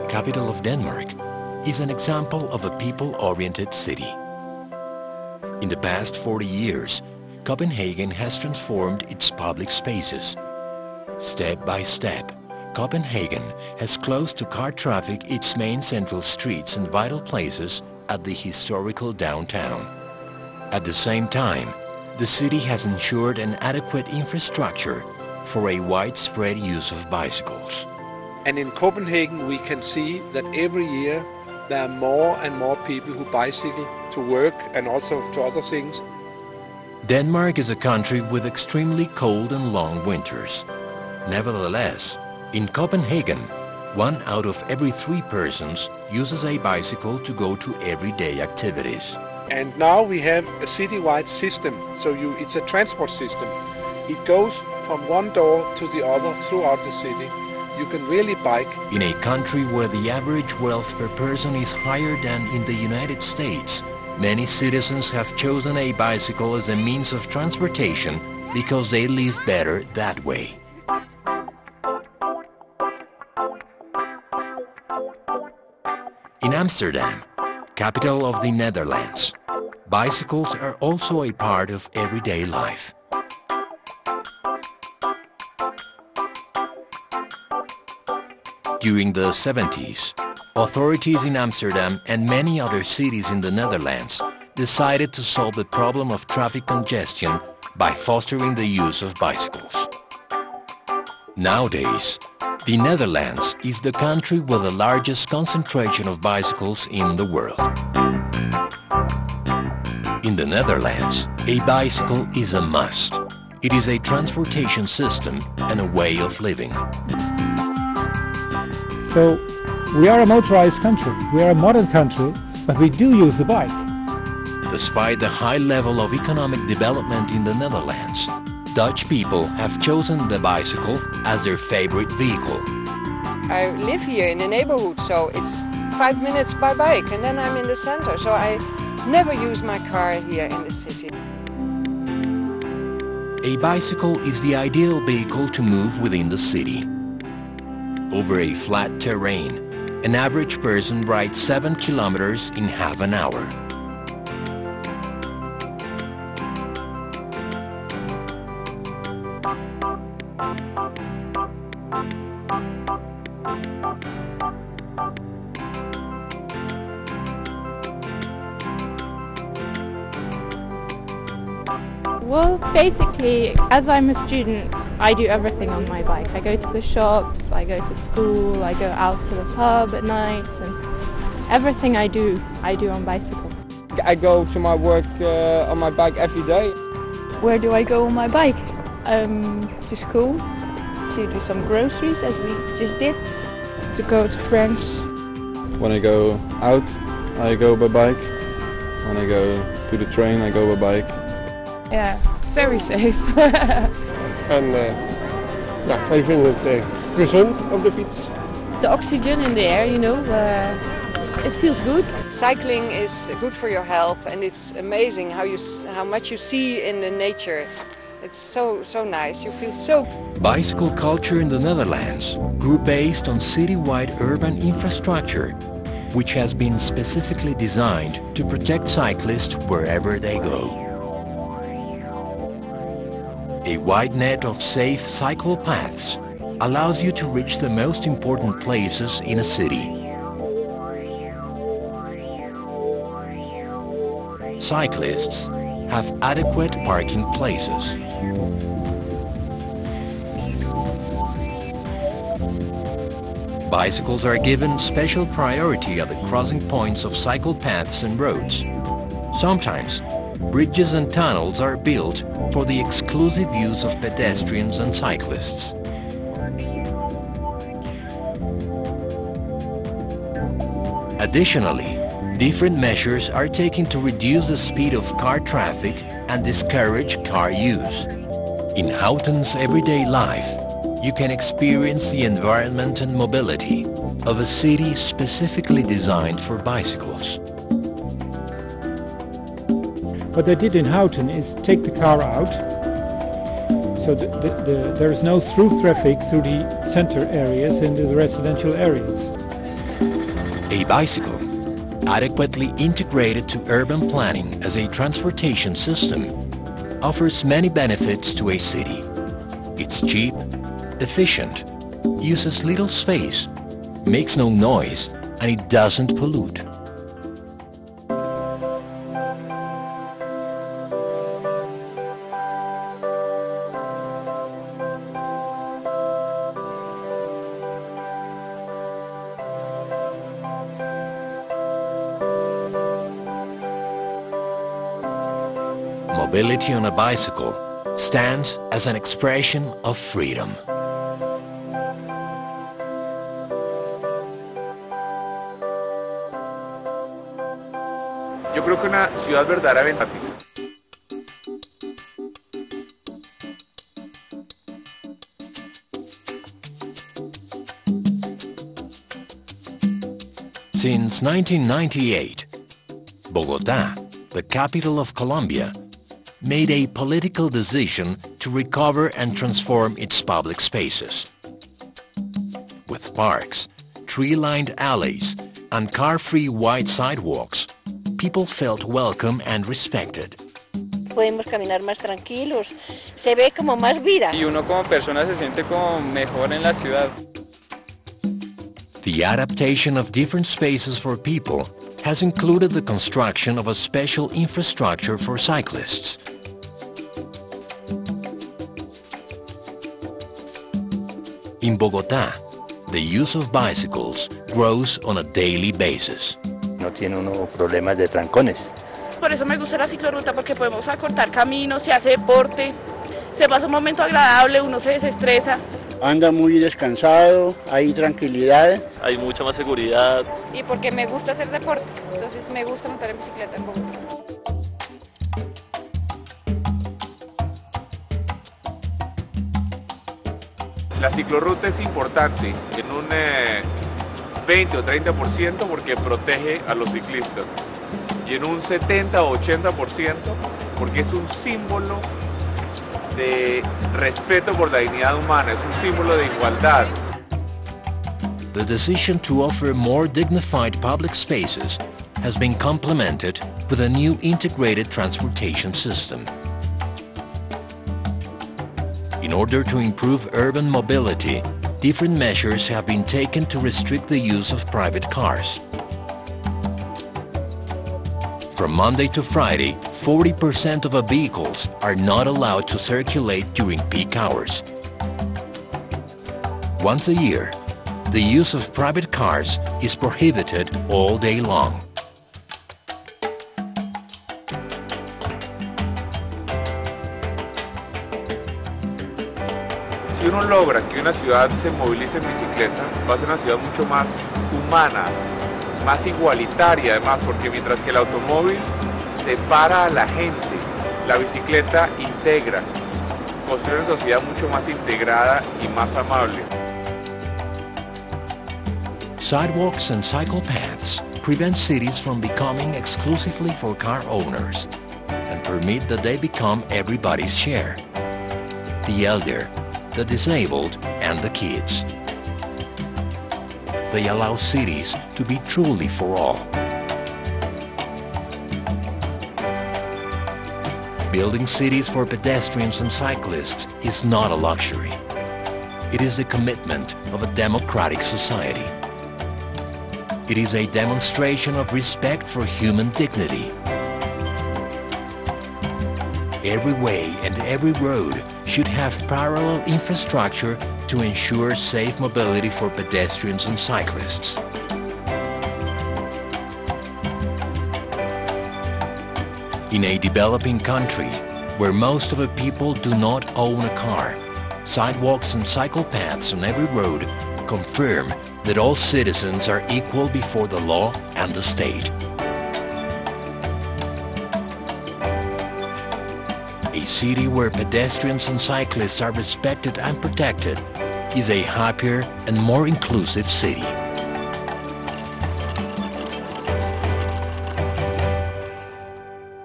capital of Denmark, is an example of a people-oriented city. In the past 40 years, Copenhagen has transformed its public spaces. Step by step, Copenhagen has closed to car traffic its main central streets and vital places at the historical downtown. At the same time, the city has ensured an adequate infrastructure for a widespread use of bicycles. And in Copenhagen we can see that every year there are more and more people who bicycle to work and also to other things. Denmark is a country with extremely cold and long winters. Nevertheless, in Copenhagen, 1 out of every 3 persons uses a bicycle to go to everyday activities. And now we have a citywide system, so it's a transport system. It goes from one door to the other throughout the city. You can really bike. In a country where the average wealth per person is higher than in the United States, many citizens have chosen a bicycle as a means of transportation because they live better that way. In Amsterdam, capital of the Netherlands, bicycles are also a part of everyday life. During the 70s, authorities in Amsterdam and many other cities in the Netherlands decided to solve the problem of traffic congestion by fostering the use of bicycles. Nowadays, the Netherlands is the country with the largest concentration of bicycles in the world. In the Netherlands, a bicycle is a must. It is a transportation system and a way of living. So, we are a motorized country, we are a modern country, but we do use the bike. Despite the high level of economic development in the Netherlands, Dutch people have chosen the bicycle as their favorite vehicle. I live here in the neighborhood, so it's 5 minutes by bike and then I'm in the center, so I never use my car here in the city. A bicycle is the ideal vehicle to move within the city. Over a flat terrain, an average person rides 7 kilometers in half an hour. Well, basically, as I'm a student, I do everything on my bike. I go to the shops, I go to school, I go out to the pub at night, and everything I do on bicycle. I go to my work on my bike every day. Where do I go on my bike? To school, to do some groceries, as we just did, to go to friends. When I go out, I go by bike. When I go to the train, I go by bike. Yeah, it's very safe. En wij vinden het gezond op de fiets. The oxygen in the air, you know, it feels good. Cycling is good for your health and it's amazing how much you see in the nature. It's so nice, you feel so... Bicycle culture in the Netherlands grew based on citywide urban infrastructure, which has been specifically designed to protect cyclists wherever they go. A wide net of safe cycle paths allows you to reach the most important places in a city. Cyclists have adequate parking places. Bicycles are given special priority at the crossing points of cycle paths and roads. Sometimes, bridges and tunnels are built for the exclusive use of pedestrians and cyclists. Additionally, different measures are taken to reduce the speed of car traffic and discourage car use. In Houten's everyday life, you can experience the environment and mobility of a city specifically designed for bicycles. What they did in Houten is take the car out, so there is no through traffic through the center areas and the residential areas. A bicycle, adequately integrated to urban planning as a transportation system, offers many benefits to a city. It's cheap, efficient, uses little space, makes no noise, and it doesn't pollute. Mobility on a bicycle stands as an expression of freedom. Yo creo que una ciudad verdaderamente. Since 1998, Bogotá, the capital of Colombia, made a political decision to recover and transform its public spaces. With parks, tree-lined alleys, and car-free wide sidewalks, people felt welcome and respected. Podemos caminar más tranquilos, se ve como más vida. Y uno como persona se siente como mejor en la ciudad. The adaptation of different spaces for people has included the construction of a special infrastructure for cyclists. In Bogotá, the use of bicycles grows on a daily basis. No tiene uno problemas de trancones. Por eso me gusta la ciclorruta, porque podemos acortar caminos, se hace deporte, se pasa un momento agradable, uno se desestresa. Anda muy descansado, hay tranquilidad. Hay mucha más seguridad. Y porque me gusta hacer deporte, entonces me gusta montar en bicicleta en Bogotá. La ciclorruta es importante en un 20 o 30% porque protege a los ciclistas y en un 70 o 80% porque es un símbolo de respeto por la dignidad humana, es un símbolo de igualdad. The decision to offer more dignified public spaces has been complemented with a new integrated transportation system. In order to improve urban mobility, different measures have been taken to restrict the use of private cars. From Monday to Friday, 40% of vehicles are not allowed to circulate during peak hours. Once a year, the use of private cars is prohibited all day long. Si uno logra que una ciudad se movilice en bicicleta, va a ser una ciudad mucho más humana, más igualitaria además, porque mientras que el automóvil separa a la gente, la bicicleta integra, construye una sociedad mucho más integrada y más amable. Sidewalks and cycle paths prevent cities from becoming exclusively for car owners and permit that they become everybody's share. The elder, the disabled, and the kids. They allow cities to be truly for all. Building cities for pedestrians and cyclists is not a luxury. It is the commitment of a democratic society. It is a demonstration of respect for human dignity. Every way and every road should have parallel infrastructure to ensure safe mobility for pedestrians and cyclists. In a developing country where most of the people do not own a car, sidewalks and cycle paths on every road confirm that all citizens are equal before the law and the state. A city where pedestrians and cyclists are respected and protected is a happier and more inclusive city.